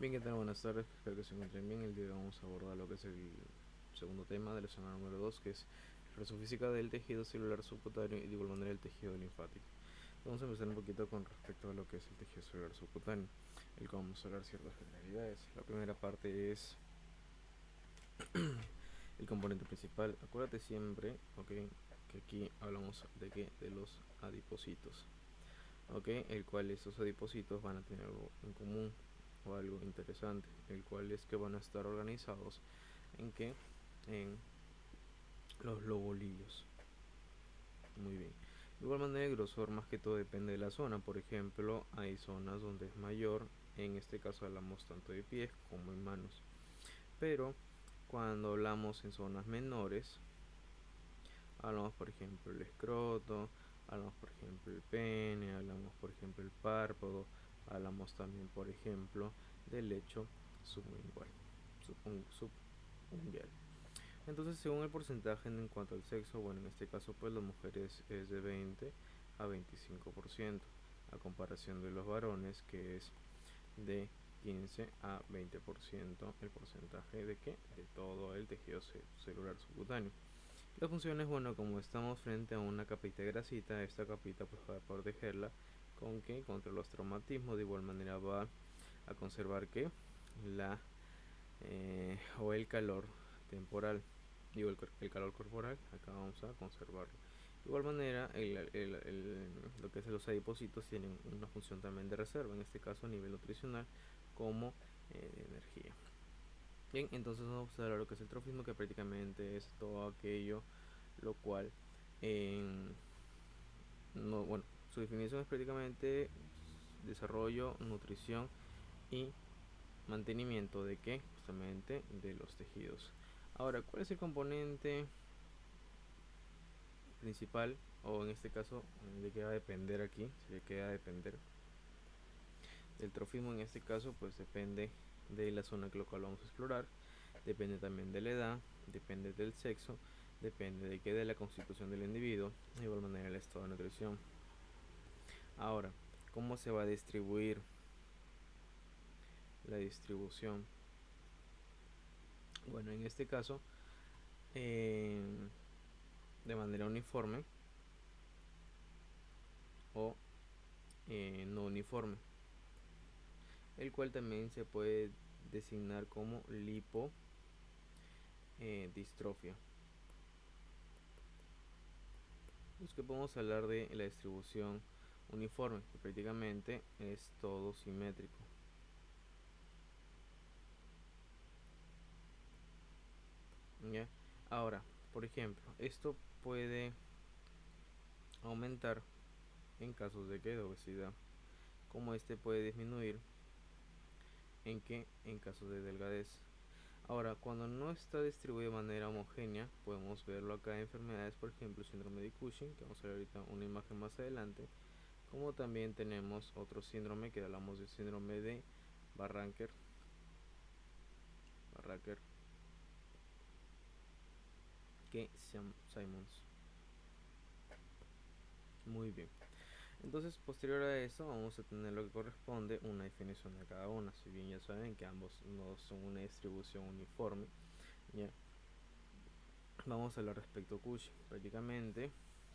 Bien, ¿qué tal? Buenas tardes, espero que se encuentren bien. El día de hoy vamos a abordar lo que es el segundo tema de la semana número 2, que es reflexión física del tejido celular subcutáneo y de igual manera el tejido linfático. Vamos a empezar un poquito con respecto a lo que es el tejido celular subcutáneo, el cual vamos a hablar ciertas generalidades. La primera parte es el componente principal. Acuérdate siempre, ok, que aquí hablamos de que de los adipocitos, ok, el cual estos adipocitos van a tener algo en común o algo interesante, el cual es que van a estar organizados en que en los lobulillos. Muy bien. De igual manera el grosor más que todo depende de la zona. Por ejemplo, hay zonas donde es mayor. En este caso hablamos tanto de pies como en manos. Pero cuando hablamos en zonas menores, hablamos por ejemplo el escroto, hablamos por ejemplo el pene, hablamos por ejemplo el párpado, hablamos también por ejemplo del lecho sublingual, subungual. Entonces, según el porcentaje en cuanto al sexo, bueno, en este caso pues las mujeres es de 20 a 25%, a comparación de los varones que es de 15 a 20% el porcentaje de que de todo el tejido celular subcutáneo. La función es, bueno, como estamos frente a una capita de grasita, esta capita pues va a protegerla con que contra los traumatismos. De igual manera va a conservar que la o el calor temporal, digo el calor corporal, acá vamos a conservarlo. De igual manera, lo que es los adipocitos tienen una función también de reserva, en este caso a nivel nutricional como de energía. Bien, entonces vamos a hablar de lo que es el trofismo, que prácticamente es todo aquello lo cual no, bueno, su definición es prácticamente desarrollo, nutrición y mantenimiento de que justamente de los tejidos. Ahora, ¿cuál es el componente principal, o en este caso de qué va a depender aquí? Si de qué va a depender el trofismo, en este caso pues depende de la zona que lo cual vamos a explorar, depende también de la edad, depende del sexo, depende de qué, de la constitución del individuo, de igual manera el estado de nutrición. Ahora, ¿cómo se va a distribuir la distribución? Bueno, en este caso de manera uniforme o no uniforme, el cual también se puede designar como lipodistrofia. Pues que podemos hablar de la distribución uniforme, que prácticamente es todo simétrico. ¿Ya? Ahora, por ejemplo, esto puede aumentar en casos de que de obesidad, como este puede disminuir en casos de delgadez. Ahora, cuando no está distribuido de manera homogénea, podemos verlo acá en enfermedades, por ejemplo, síndrome de Cushing, que vamos a ver ahorita una imagen más adelante, como también tenemos otro síndrome que hablamos del síndrome de Barranker, que Simons. Muy bien. Entonces, posterior a eso, vamos a tener lo que corresponde una definición de cada una. Si bien ya saben que ambos no son una distribución uniforme, ya vamos a hablar respecto a Cushing. Prácticamente,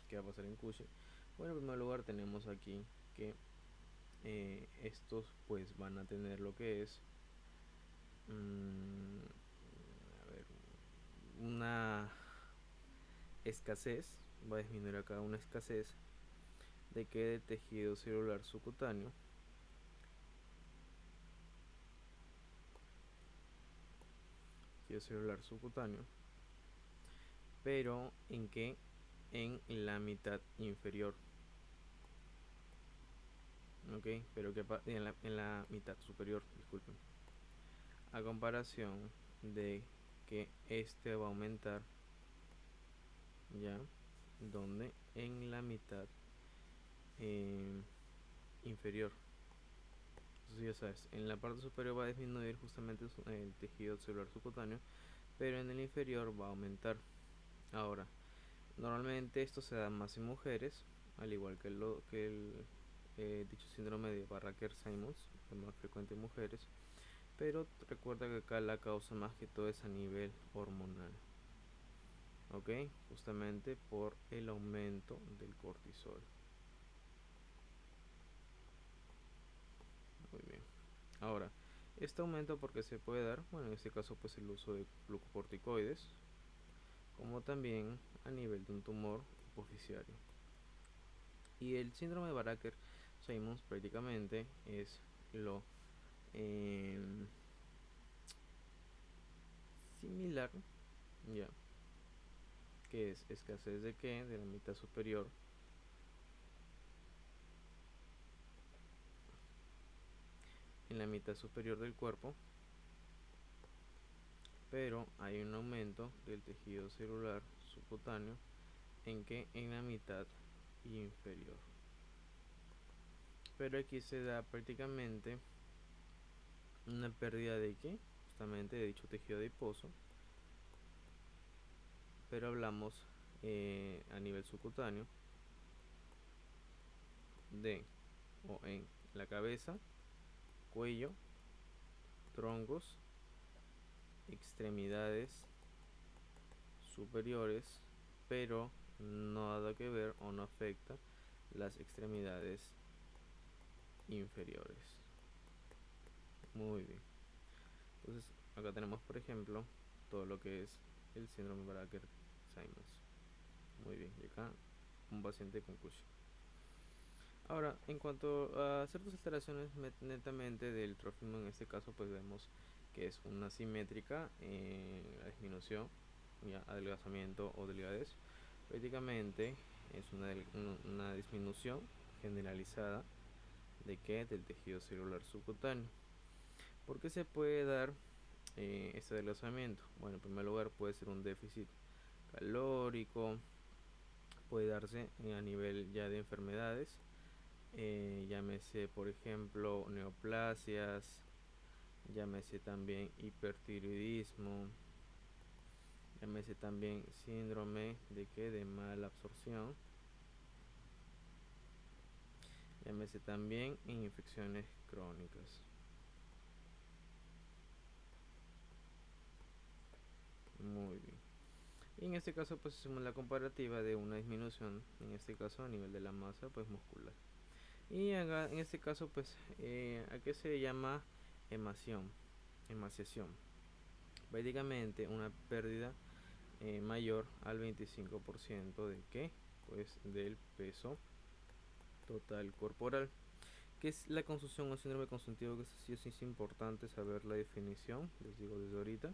¿qué va a pasar en Cushing? Bueno, en primer lugar tenemos aquí que estos pues van a tener lo que es a ver, una escasez, va a disminuir acá una escasez de que de tejido celular subcutáneo, pero en que en la mitad inferior, ok, pero que en la mitad superior, disculpen, a comparación de que este va a aumentar ya donde en la mitad inferior. Entonces ya sabes, en la parte superior va a disminuir justamente el tejido celular subcutáneo, pero en el inferior va a aumentar. Ahora, normalmente esto se da más en mujeres, al igual que el dicho síndrome de Barraquer-Simons, es más frecuente en mujeres, pero recuerda que acá la causa más que todo es a nivel hormonal, ok, justamente por el aumento del cortisol. Muy bien. Ahora, este aumento porque se puede dar, bueno, en este caso pues el uso de glucocorticoides, como también a nivel de un tumor hipoficiario. Y el síndrome de Barker-Simons prácticamente es lo eh, similar, ya, que es escasez de qué, de la mitad superior en la mitad superior del cuerpo, pero hay un aumento del tejido celular subcutáneo en que en la mitad inferior. Pero aquí se da prácticamente una pérdida de qué, justamente de dicho tejido adiposo, pero hablamos a nivel subcutáneo de o en la cabeza, cuello, troncos, extremidades superiores, pero nada que ver o no afecta las extremidades inferiores. Muy bien. Entonces, acá tenemos, por ejemplo, todo lo que es el síndrome Barker-Simons. Muy bien, y acá un paciente con Cushing. Ahora, en cuanto a ciertas alteraciones netamente del trófimo, en este caso, pues vemos que es una simétrica la disminución, ya adelgazamiento o delgadez. Prácticamente es una disminución generalizada de qué, del tejido celular subcutáneo. ¿Por qué se puede dar este adelgazamiento? Bueno, en primer lugar puede ser un déficit calórico, puede darse a nivel ya de enfermedades, llámese por ejemplo neoplasias, llámese también hipertiroidismo, llámese también síndrome de que de mala absorción, llámese también infecciones crónicas. Muy bien. Y en este caso pues hacemos la comparativa de una disminución, en este caso a nivel de la masa pues muscular. Y acá, en este caso pues a qué se llama emaciación. Prácticamente una pérdida mayor al 25% de qué, pues del peso total corporal. ¿Qué es la consunción o síndrome consuntivo? Que sí es importante saber la definición, les digo desde ahorita.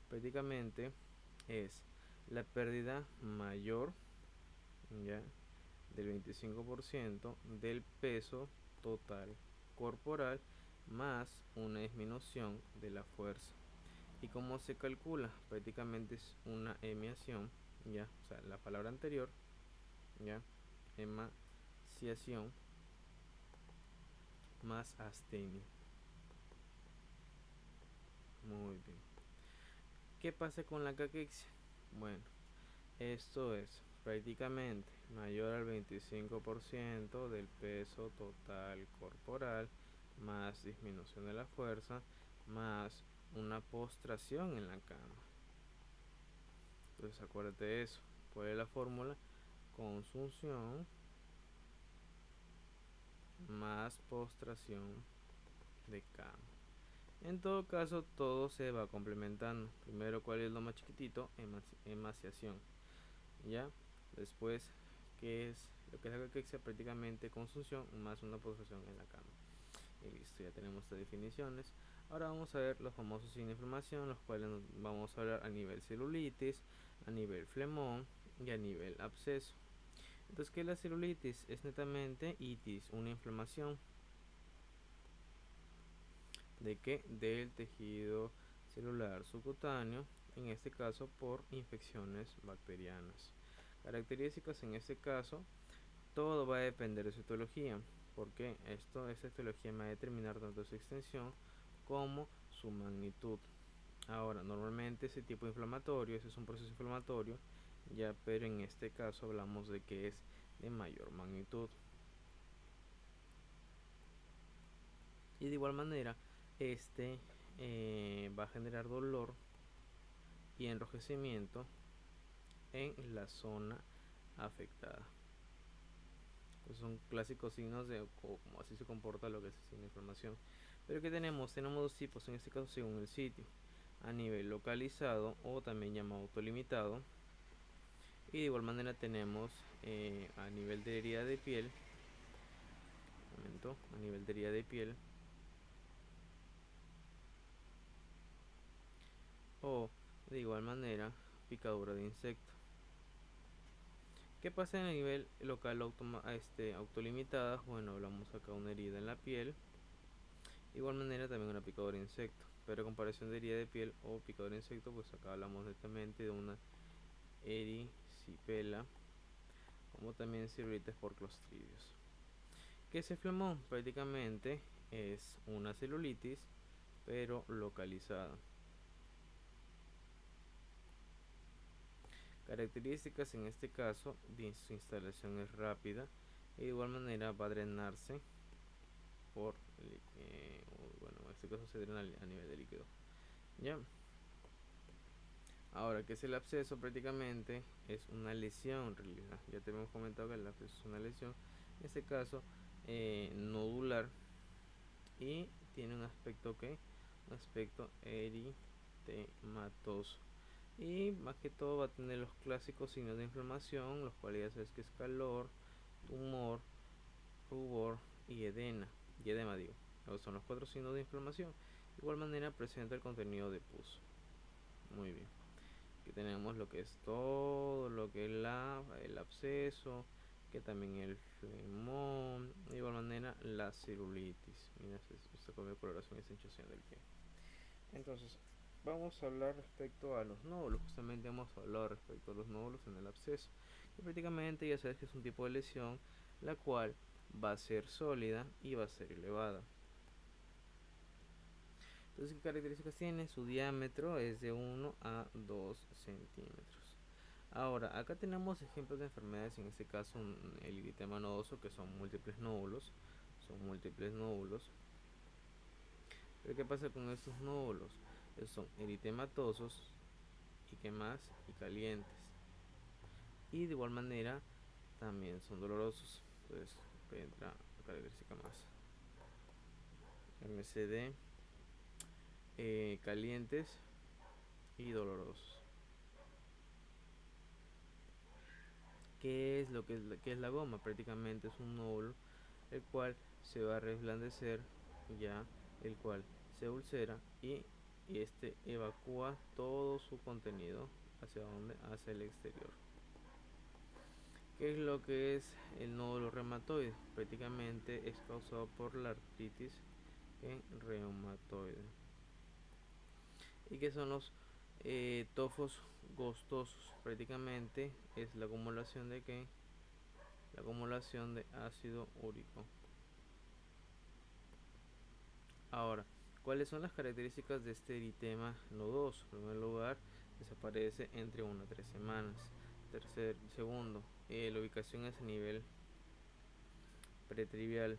Prácticamente es la pérdida mayor, ya, del 25% del peso total corporal más una disminución de la fuerza. ¿Y cómo se calcula? Prácticamente es una emaciación, ya, o sea, la palabra anterior, ya, emaciación más astenia. Muy bien. ¿Qué pasa con la caquexia? Bueno, esto es prácticamente mayor al 25% del peso total corporal más disminución de la fuerza más una postración en la cama. Entonces acuérdate de eso. ¿Cuál es la fórmula? Consunción más postración de cama. En todo caso, todo se va complementando. Primero, ¿cuál es lo más chiquitito? Emaciación. ¿Ya? Después, ¿qué es lo que es la caquexia? Prácticamente consunción más una postración en la cama. Y listo, ya tenemos estas definiciones. Ahora vamos a ver los famosos signos de inflamación, los cuales vamos a hablar a nivel celulitis, a nivel flemón y a nivel absceso. Entonces, ¿qué es la celulitis? Es netamente itis, una inflamación. ¿De qué? Del tejido celular subcutáneo, en este caso por infecciones bacterianas. Características en este caso, todo va a depender de su etiología, porque esta etiología va a determinar tanto su extensión como su magnitud. Ahora, normalmente ese tipo inflamatorio, ese es un proceso inflamatorio, ya, pero en este caso hablamos de que es de mayor magnitud. Y de igual manera, va a generar dolor y enrojecimiento en la zona afectada. Pues son clásicos signos de cómo así se comporta lo que es el signo de inflamación. Pero ¿qué tenemos? Tenemos dos tipos, en este caso según el sitio: a nivel localizado o también llamado autolimitado. Y de igual manera tenemos a nivel de herida de piel. A nivel de herida de piel o de igual manera picadura de insecto. ¿Qué pasa en el nivel local autolimitada? Bueno, hablamos acá una herida en la piel. De igual manera también una picadura de insecto. Pero a comparación de herida de piel o picadura de insecto, pues acá hablamos netamente de una erisipela, como también celulitis por clostridios. ¿Qué es el flemón? Prácticamente es una celulitis, pero localizada. Características en este caso: su instalación es rápida y de igual manera va a drenarse por bueno, en este caso se drena a nivel de líquido. Ya. Ahora, ¿qué es el absceso? Prácticamente es una lesión en realidad. Ya te hemos comentado que el absceso es una lesión, en este caso nodular, y tiene un aspecto eritematoso. Y más que todo va a tener los clásicos signos de inflamación, los cuales ya sabes que es calor, tumor, rubor y edema. Esos son los 4 signos de inflamación. De igual manera presenta el contenido de pus. Muy bien. Aquí tenemos lo que es todo lo que es el absceso, que también el flemón, de igual manera la celulitis. Mira, esta coloración es hinchazón del pie. Entonces, vamos a hablar respecto a los nódulos. Justamente hemos hablado respecto a los nódulos en el absceso, que prácticamente ya sabes que es un tipo de lesión la cual va a ser sólida y va a ser elevada. Entonces, ¿qué características tiene? Su diámetro es de 1 a 2 centímetros. Ahora, acá tenemos ejemplos de enfermedades, en este caso el eritema nodoso, que son múltiples nódulos. Pero ¿qué pasa con estos nódulos? Son eritematosos y ¿qué más? Y calientes. Y de igual manera también son dolorosos. Entonces entra la característica más. MCD, calientes y dolorosos. ¿Qué es lo que qué es la goma? Prácticamente es un nódulo el cual se va a reblandecer, ya, el cual se ulcera y este evacúa todo su contenido hacia donde, hacia el exterior. ¿Qué es lo que es el nódulo reumatoide? Prácticamente es causado por la artritis reumatoide. ¿Y qué son los tofos gostosos? Prácticamente es la acumulación de ¿qué? La acumulación de ácido úrico. Ahora, ¿cuáles son las características de este eritema nodoso? En primer lugar, desaparece entre 1 a 3 semanas. Segundo, la ubicación es a nivel pretrivial.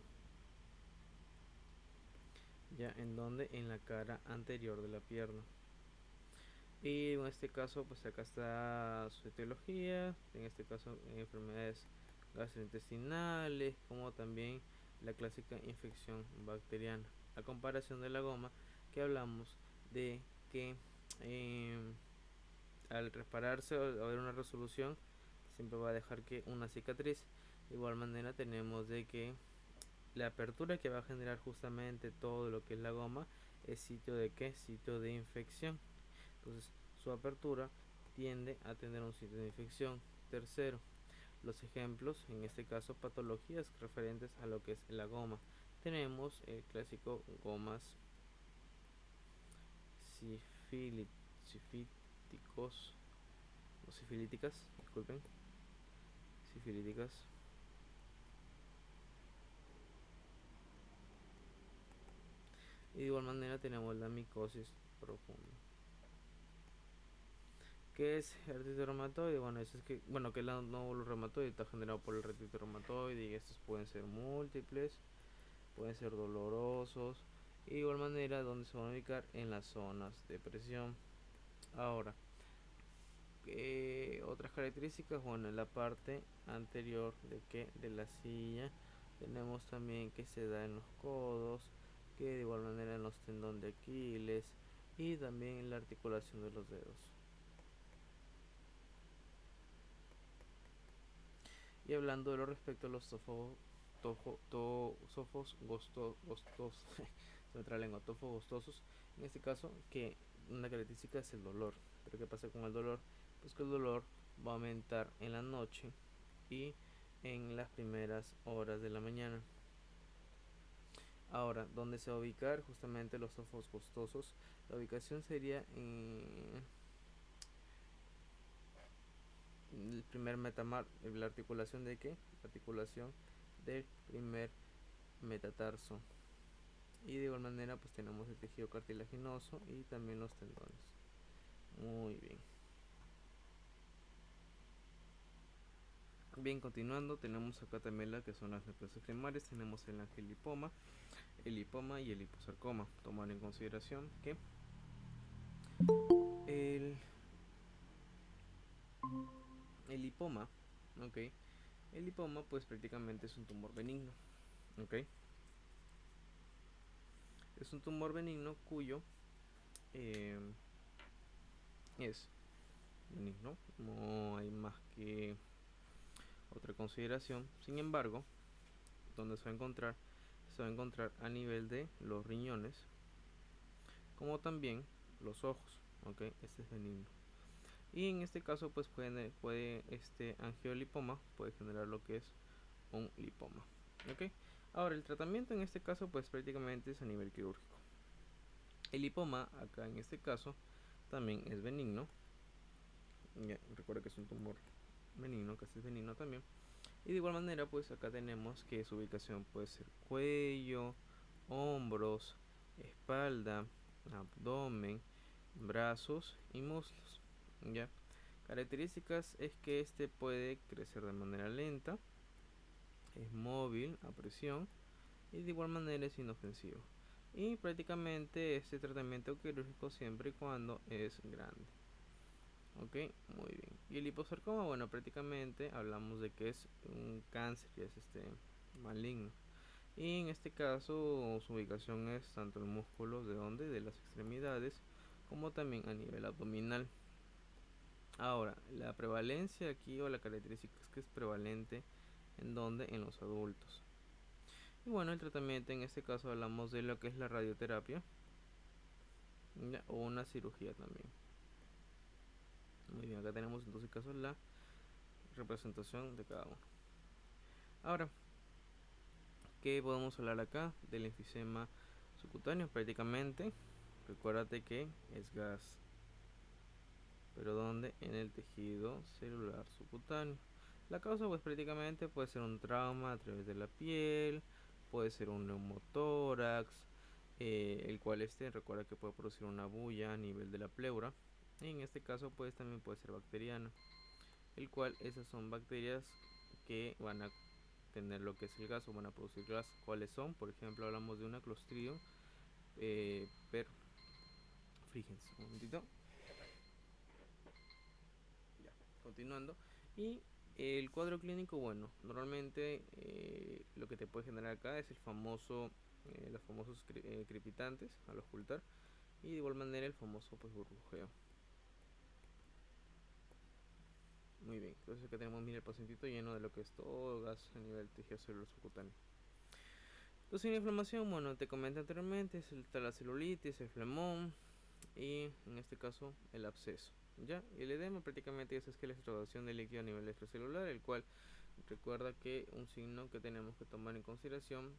Ya, ¿en donde? En la cara anterior de la pierna. Y en este caso, pues acá está su etiología. En este caso, enfermedades gastrointestinales, como también la clásica infección bacteriana. A comparación de la goma, que hablamos de que al repararse o haber una resolución, siempre va a dejar que una cicatriz. De igual manera tenemos de que la apertura que va a generar justamente todo lo que es la goma es sitio de qué, sitio de infección. Entonces su apertura tiende a tener un sitio de infección. Tercero, los ejemplos, en este caso patologías referentes a lo que es la goma. Tenemos el clásico gomas sifilíticos o sifilíticas, disculpen, sifilíticas. Y de igual manera tenemos la micosis profunda. ¿Qué es artritis reumatoide? Bueno, eso es que, que el nódulo reumatoide está generado por el artritis reumatoide y estos pueden ser múltiples, pueden ser dolorosos y de igual manera donde se van a ubicar en las zonas de presión. Ahora, otras características, bueno, en la parte anterior de la silla tenemos también que se da en los codos, que de igual manera en los tendones de Aquiles y también en la articulación de los dedos. Y hablando de lo respecto a los sofos gostosos, tofos gostosos, en este caso, que una característica es el dolor. Pero ¿qué pasa con el dolor? Pues que el dolor va a aumentar en la noche y en las primeras horas de la mañana. Ahora, ¿dónde se va a ubicar justamente los sofos gostosos? La ubicación sería en el primer metamar, la articulación de qué? La articulación del primer metatarso. Y de igual manera pues tenemos el tejido cartilaginoso y también los tendones. Muy bien. Bien, continuando, tenemos acá también la que son las neoplasias primarias. Tenemos el angiolipoma, el lipoma y el liposarcoma. Tomar en consideración que el, el lipoma, ok, el lipoma pues prácticamente es un tumor benigno, ok, es un tumor benigno cuyo eh, es benigno, no hay más que otra consideración. Sin embargo, donde se va a encontrar a nivel de los riñones, como también los ojos, ok, este es benigno. Y en este caso pues puede este angiolipoma puede generar lo que es un lipoma, ok. Ahora el tratamiento en este caso pues prácticamente es a nivel quirúrgico. El lipoma acá en este caso también es benigno, ya, recuerda que es un tumor benigno, casi es benigno también. Y de igual manera pues acá tenemos que su ubicación puede ser cuello, hombros, espalda, abdomen, brazos y muslos, ya. Características es que este puede crecer de manera lenta, es móvil a presión y de igual manera es inofensivo. Y prácticamente este tratamiento quirúrgico siempre y cuando es grande. Ok, muy bien. Y el liposarcoma, bueno, prácticamente hablamos de que es un cáncer, que es maligno. Y en este caso su ubicación es tanto en músculos de donde, de las extremidades, como también a nivel abdominal. Ahora, la prevalencia aquí o la característica es que es prevalente en donde, en los adultos. Y bueno, el tratamiento en este caso hablamos de lo que es la radioterapia, ¿ya? O una cirugía también. Muy bien, acá tenemos entonces caso la representación de cada uno. Ahora, ¿qué podemos hablar acá? Del enfisema subcutáneo prácticamente. Recuérdate que es gas, pero ¿dónde? En el tejido celular subcutáneo. La causa pues prácticamente puede ser un trauma a través de la piel, puede ser un neumotórax, el cual recuerda que puede producir una bulla a nivel de la pleura. Y en este caso pues también puede ser bacteriano, el cual esas son bacterias que van a tener lo que es el gas o van a producir gas. ¿Cuáles son? Por ejemplo, hablamos de una Clostridium fíjense un momentito, ya, continuando. Y el cuadro clínico, bueno, normalmente lo que te puede generar acá es los famosos crepitantes al ocultar y de igual manera el famoso pues burbujeo. Muy bien, entonces acá tenemos, mira, el pacientito lleno de lo que es todo gas a nivel tejido celular subcutáneo. Entonces la inflamación, bueno, te comenté anteriormente, está la celulitis, el flemón y en este caso el absceso. Ya, el edema prácticamente es que la extravasación de líquido a nivel extracelular, el cual recuerda que un signo que tenemos que tomar en consideración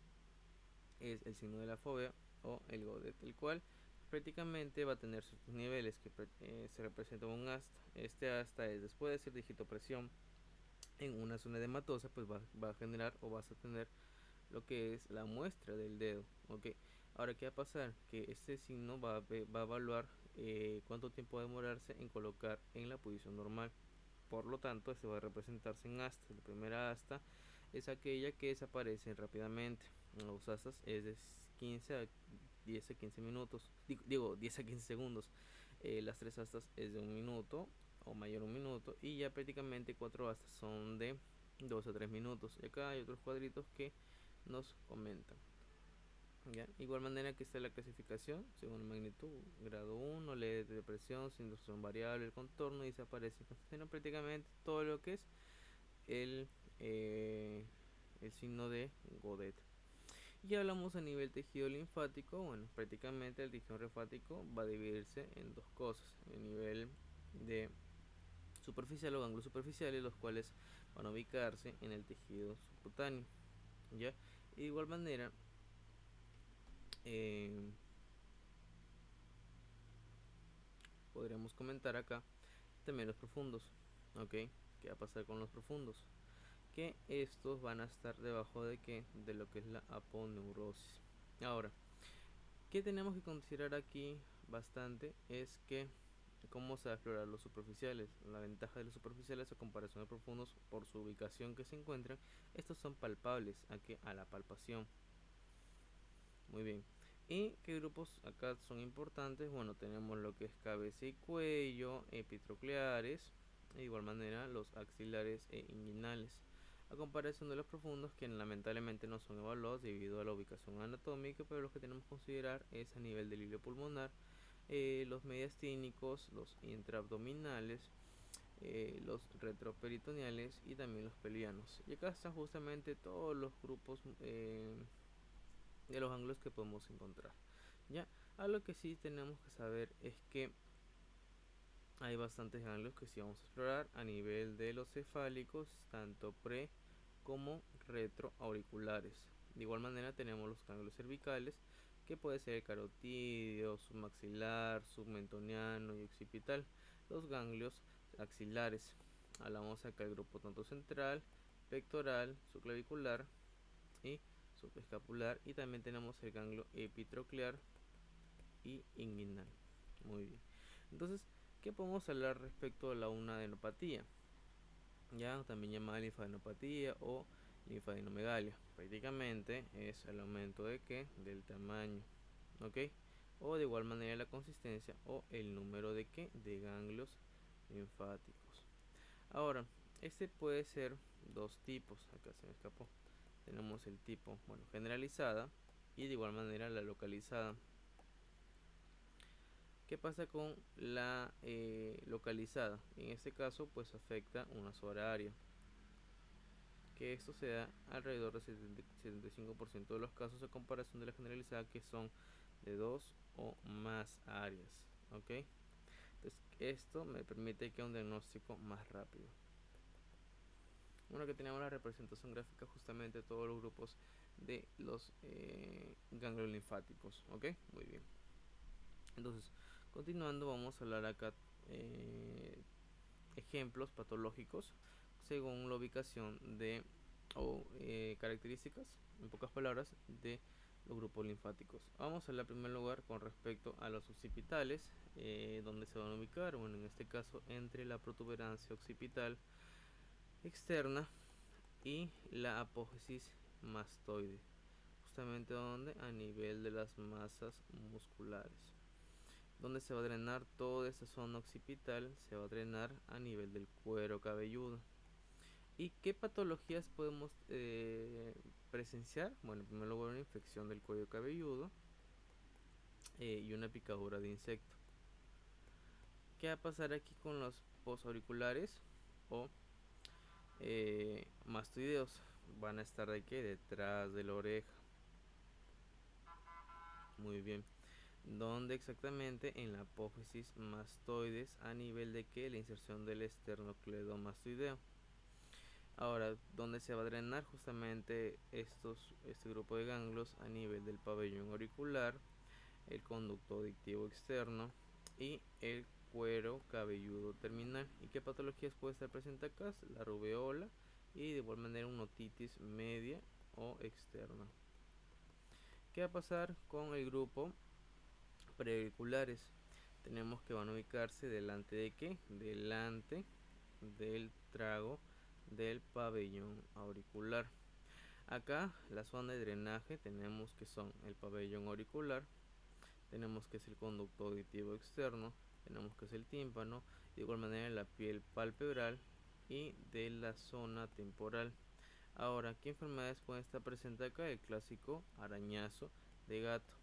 es el signo de la fobia o el Godet, el cual prácticamente va a tener ciertos niveles que se representa un asta. Este asta es después de hacer digitopresión en una zona edematosa, pues va a generar o vas a tener lo que es la muestra del dedo, ok. Ahora, ¿qué va a pasar? Que este signo va a evaluar cuánto tiempo va a demorarse en colocar en la posición normal. Por lo tanto, este va a representarse en asta. La primera asta es aquella que desaparece rápidamente. Los astas es de 15 a 10 a 15 minutos, digo 10 a 15 segundos. Las 3 astas es de 1 minuto o mayor 1 minuto, y ya prácticamente 4 astas son de 2 a 3 minutos. Y acá hay otros cuadritos que nos comentan. ¿Ya? Igual manera que está la clasificación según magnitud: grado 1, leve de presión, sin distorsión variable, el contorno, y desaparece prácticamente todo lo que es el, eh, el signo de Godet. Y hablamos a nivel tejido linfático. Bueno, prácticamente el tejido linfático va a dividirse en dos cosas: el nivel de superficial o ganglios superficiales, los cuales van a ubicarse en el tejido subcutáneo. ¿Ya? Y de igual manera, eh, podríamos comentar acá también los profundos. ¿Ok? ¿Qué va a pasar con los profundos? Que estos van a estar debajo de que de lo que es la aponeurosis. Ahora, ¿qué tenemos que considerar aquí bastante? Es que cómo se va a explorar los superficiales. La ventaja de los superficiales a comparación de profundos, por su ubicación que se encuentran, estos son palpables a la palpación. Muy bien. ¿Y qué grupos acá son importantes? Bueno, tenemos lo que es cabeza y cuello, epitrocleares, de igual manera los axilares e inguinales, a comparación de los profundos, que lamentablemente no son evaluados debido a la ubicación anatómica, pero los que tenemos que considerar es a nivel del hilo pulmonar, los mediastínicos, los intraabdominales, los retroperitoneales y también los pelianos. Y acá están justamente todos los grupos de los ángulos que podemos encontrar. Ya, a lo que sí tenemos que saber es que hay bastantes ángulos que sí vamos a explorar a nivel de los cefálicos, tanto pre como retroauriculares. De igual manera tenemos los ángulos cervicales, que puede ser el carotídeo, submaxilar, submentoniano y occipital. Los ganglios axilares, hablamos acá del grupo tanto central, pectoral, subclavicular y subescapular, y también tenemos el ganglio epitroclear y inguinal. Muy bien. Entonces, ¿qué podemos hablar respecto a la unadenopatía? Ya también llamada linfadenopatía o linfadenomegalia. Prácticamente es el aumento de qué, del tamaño, ¿ok? O de igual manera la consistencia o el número de qué, de ganglios linfáticos. Ahora, este puede ser dos tipos. Acá se me escapó. Tenemos el tipo, bueno, generalizada, y de igual manera la localizada. ¿Qué pasa con la localizada? En este caso, pues afecta una sola área, que esto se da alrededor del 75% de los casos, a comparación de la generalizada, que son de dos o más áreas. ¿Ok? Entonces, esto me permite que un diagnóstico más rápido. Bueno, que tenemos la representación gráfica justamente de todos los grupos de los ganglios linfáticos. ¿Ok? Muy bien. Entonces, continuando, vamos a hablar acá ejemplos patológicos según la ubicación de o características, en pocas palabras, de los grupos linfáticos. Vamos a hablar en primer lugar con respecto a los occipitales, donde se van a ubicar. Bueno, en este caso entre la protuberancia occipital externa y la apófisis mastoide, justamente donde, a nivel de las masas musculares, donde se va a drenar toda esa zona occipital, se va a drenar a nivel del cuero cabelludo. ¿Y qué patologías podemos presenciar? Bueno, en primer lugar, una infección del cuello cabelludo y una picadura de insecto. ¿Qué va a pasar aquí con los posauriculares o mastoideos? Van a estar de qué, detrás de la oreja. Muy bien. ¿Dónde exactamente? En la apófisis mastoides, a nivel de que la inserción del esternocleidomastoideo. Ahora, ¿dónde se va a drenar justamente este grupo de ganglios? A nivel del pabellón auricular, el conducto auditivo externo y el cuero cabelludo terminal. ¿Y qué patologías puede estar presente acá? La rubeola y de igual manera una otitis media o externa. ¿Qué va a pasar con el grupo preauriculares? Tenemos que van a ubicarse delante de qué, delante del trago del pabellón auricular. Acá la zona de drenaje tenemos que son el pabellón auricular, tenemos que es el conducto auditivo externo, tenemos que es el tímpano, de igual manera la piel palpebral y de la zona temporal. Ahora, ¿qué enfermedades pueden estar presentes acá? El clásico arañazo de gato.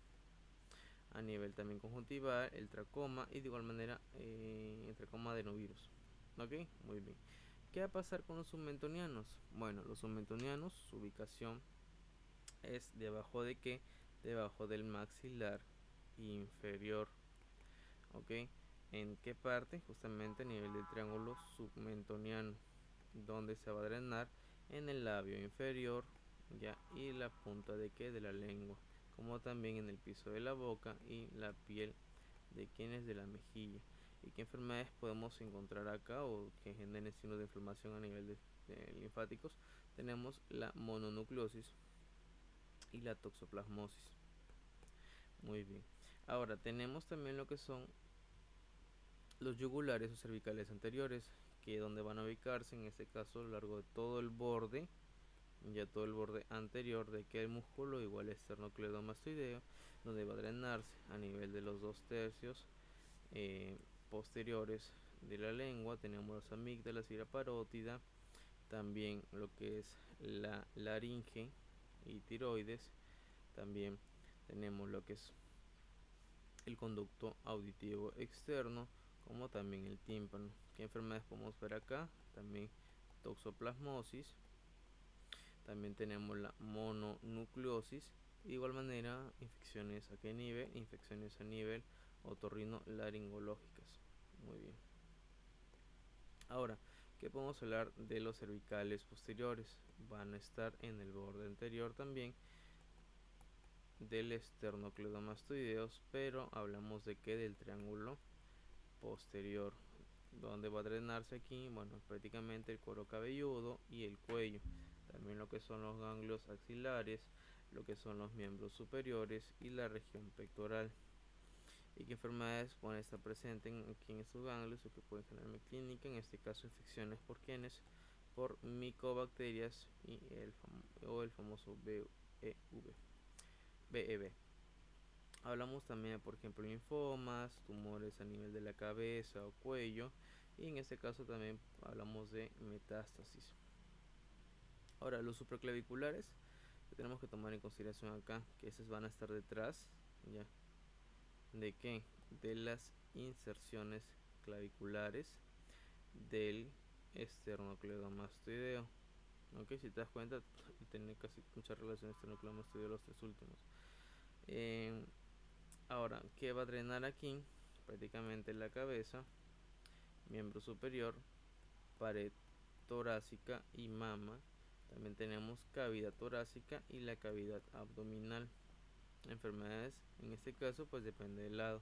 A nivel también conjuntival, el tracoma y de igual manera el tracoma adenovirus. ¿Ok? Muy bien. ¿Qué va a pasar con los submentonianos? Bueno, los submentonianos, su ubicación es debajo de qué? Debajo del maxilar inferior. ¿Ok? ¿En qué parte? Justamente a nivel del triángulo submentoniano, donde se va a drenar en el labio inferior, ya, y la punta de qué? De la lengua, como también en el piso de la boca y la piel de quienes de la mejilla. ¿Y qué enfermedades podemos encontrar acá o que generen signos de inflamación a nivel de linfáticos? Tenemos la mononucleosis y la toxoplasmosis. Muy bien. Ahora tenemos también lo que son los yugulares o cervicales anteriores, que donde van a ubicarse en este caso a lo largo de todo el borde, ya todo el borde anterior de aquel músculo igual esternocleidomastoideo, donde va a drenarse a nivel de los 2/3 posteriores de la lengua. Tenemos las amígdalas y la parótida, también lo que es la laringe y tiroides, también tenemos lo que es el conducto auditivo externo, como también el tímpano. ¿Qué enfermedades podemos ver acá? También toxoplasmosis, también tenemos la mononucleosis, de igual manera infecciones a qué nivel, infecciones a nivel otorrino laringológicas. Muy bien. Ahora, ¿qué podemos hablar de los cervicales posteriores? Van a estar en el borde anterior también del esternocleidomastoideos, pero hablamos de que del triángulo posterior, donde va a drenarse aquí, bueno, prácticamente el cuero cabelludo y el cuello, también lo que son los ganglios axilares, lo que son los miembros superiores y la región pectoral. ¿Y qué enfermedades pueden estar presentes aquí en estos ganglios o que pueden generar clínica? En este caso, infecciones por quienes, por micobacterias y el famoso BEV. Hablamos también, por ejemplo, linfomas, tumores a nivel de la cabeza o cuello, y en este caso también hablamos de metástasis. Ahora, los supraclaviculares que tenemos que tomar en consideración acá, que esos van a estar detrás, ya, ¿de qué? De las inserciones claviculares del esternocleidomastoideo. Ok, si te das cuenta, tiene casi mucha relación esternocleidomastoideo los tres últimos. Ahora, ¿qué va a drenar aquí? Prácticamente la cabeza, miembro superior, pared torácica y mama. También tenemos cavidad torácica y la cavidad abdominal. Enfermedades, en este caso, pues depende del lado.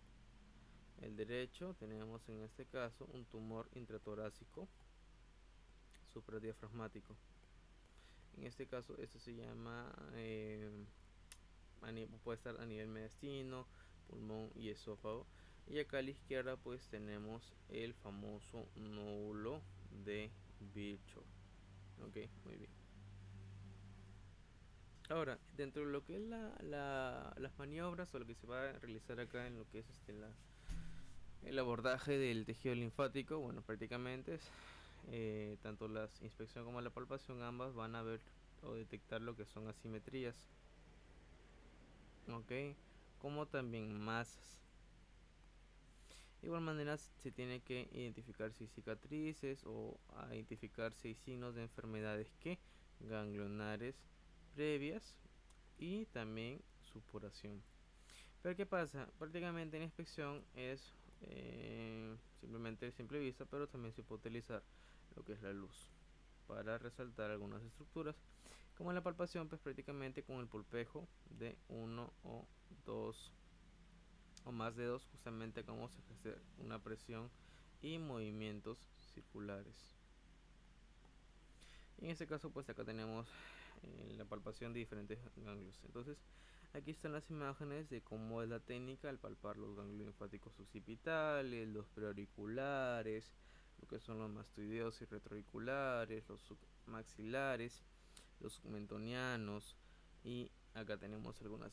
El derecho tenemos en este caso un tumor intratorácico supradiafragmático. En este caso, esto se llama, puede estar a nivel mediastino, pulmón y esófago. Y acá a la izquierda pues tenemos el famoso nódulo de Virchow. Ok, muy bien. Ahora, dentro de lo que es las maniobras o lo que se va a realizar acá en lo que es el abordaje del tejido linfático, bueno, prácticamente es, tanto la inspección como la palpación, ambas van a ver o detectar lo que son asimetrías, ok, como también masas. De igual manera se tiene que identificar si hay cicatrices o identificar si hay signos de enfermedades que ganglionares previas y también supuración. Pero ¿qué pasa? Prácticamente en inspección es simplemente simple vista, pero también se puede utilizar lo que es la luz para resaltar algunas estructuras. Como en la palpación, pues prácticamente con el pulpejo de uno o dos o más dedos, justamente vamos a ejercer una presión y movimientos circulares. Y en este caso pues acá tenemos la palpación de diferentes ganglios. Entonces aquí están las imágenes de cómo es la técnica al palpar los ganglios linfáticos occipitales, los preauriculares, lo que son los mastoideos y retroauriculares, los submaxilares, los submentonianos y Acá tenemos algunas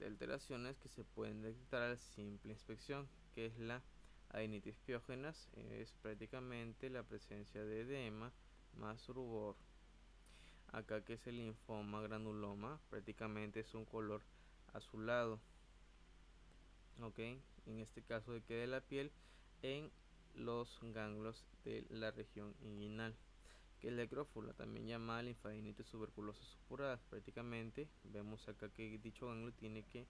alteraciones que se pueden detectar a simple inspección, que es la adenitis piógenas, es prácticamente la presencia de edema más rubor. Acá que es el linfoma granuloma, prácticamente es un color azulado, ok, en este caso de que de la piel en los ganglios de la región inguinal, que es la acrófula, también llamada linfadenitis tuberculosa supurada. Prácticamente vemos acá que dicho ganglio tiene que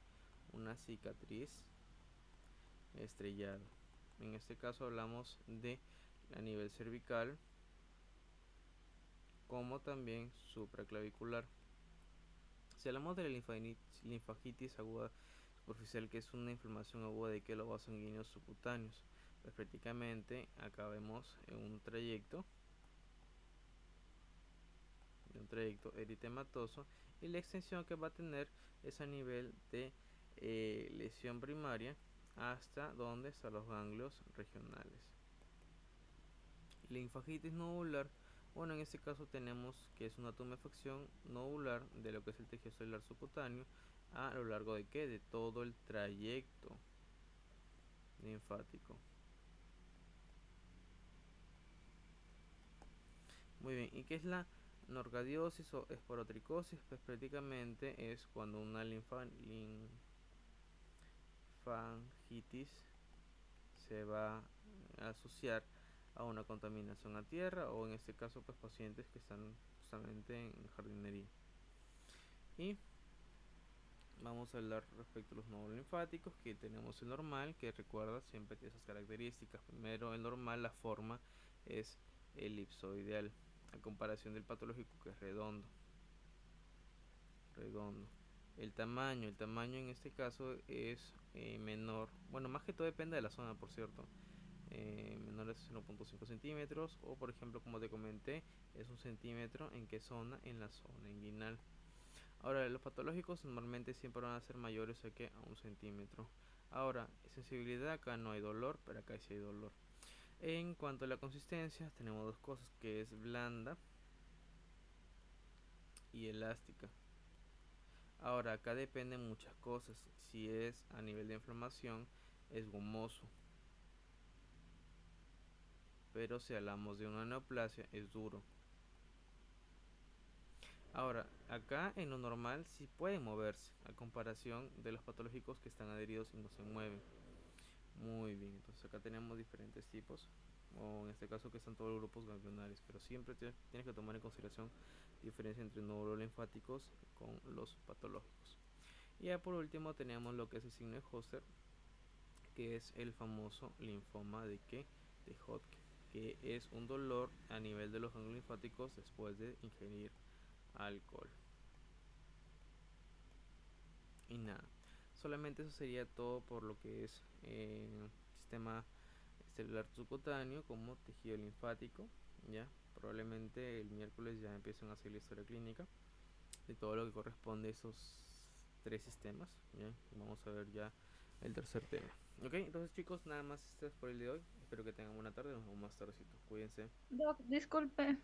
una cicatriz estrellada. En este caso hablamos de a nivel cervical como también supraclavicular. Si hablamos de la linfagitis aguda superficial, que es una inflamación aguda de los vasos sanguíneos subcutáneos, pues prácticamente acá vemos un trayecto eritematoso, y la extensión que va a tener es a nivel de lesión primaria hasta donde están los ganglios regionales. Linfagitis nodular, bueno, en este caso tenemos que es una tumefacción nodular de lo que es el tejido celular subcutáneo a lo largo de todo el trayecto linfático. Muy bien, ¿y qué es la norgadiosis o esporotricosis? Pues prácticamente es cuando una linfagitis se va a asociar a una contaminación a tierra, o en este caso pues pacientes que están justamente en jardinería. Y vamos a hablar respecto a los nódulos linfáticos, que tenemos el normal, que recuerda siempre que esas características. Primero, el normal, la forma es elipsoideal, a comparación del patológico, que es redondo. El tamaño en este caso es menor, bueno, más que todo depende de la zona, por cierto, menor de 0.5 centímetros, o por ejemplo, como te comenté, es un centímetro. ¿En qué zona? En la zona inguinal. Ahora, los patológicos normalmente siempre van a ser mayores a que a un centímetro. Ahora, sensibilidad, acá no hay dolor, pero acá sí hay dolor. En cuanto a la consistencia, tenemos dos cosas, que es blanda y elástica. Ahora, acá dependen muchas cosas. Si es a nivel de inflamación, es gomoso. Pero si hablamos de una neoplasia, es duro. Ahora, acá en lo normal sí pueden moverse, a comparación de los patológicos que están adheridos y no se mueven. Muy bien, entonces acá tenemos diferentes tipos, o en este caso que están todos los grupos ganglionares, pero siempre tienes que tomar en consideración diferencia entre nódulos linfáticos con los patológicos. Y ya por último tenemos lo que es el signo de Hoster, que es el famoso linfoma de Hodgkin, que es un dolor a nivel de los ganglios linfáticos después de ingerir alcohol. Y nada, solamente eso sería todo por lo que es sistema celular subcutáneo como tejido linfático. Ya probablemente el miércoles ya empiecen a hacer la historia clínica de todo lo que corresponde a esos tres sistemas. Ya vamos a ver ya el tercer tema. Ok, entonces chicos, nada más esto es por el de hoy. Espero que tengan buena tarde, nos vemos más tardecito, cuídense. Doc, disculpe,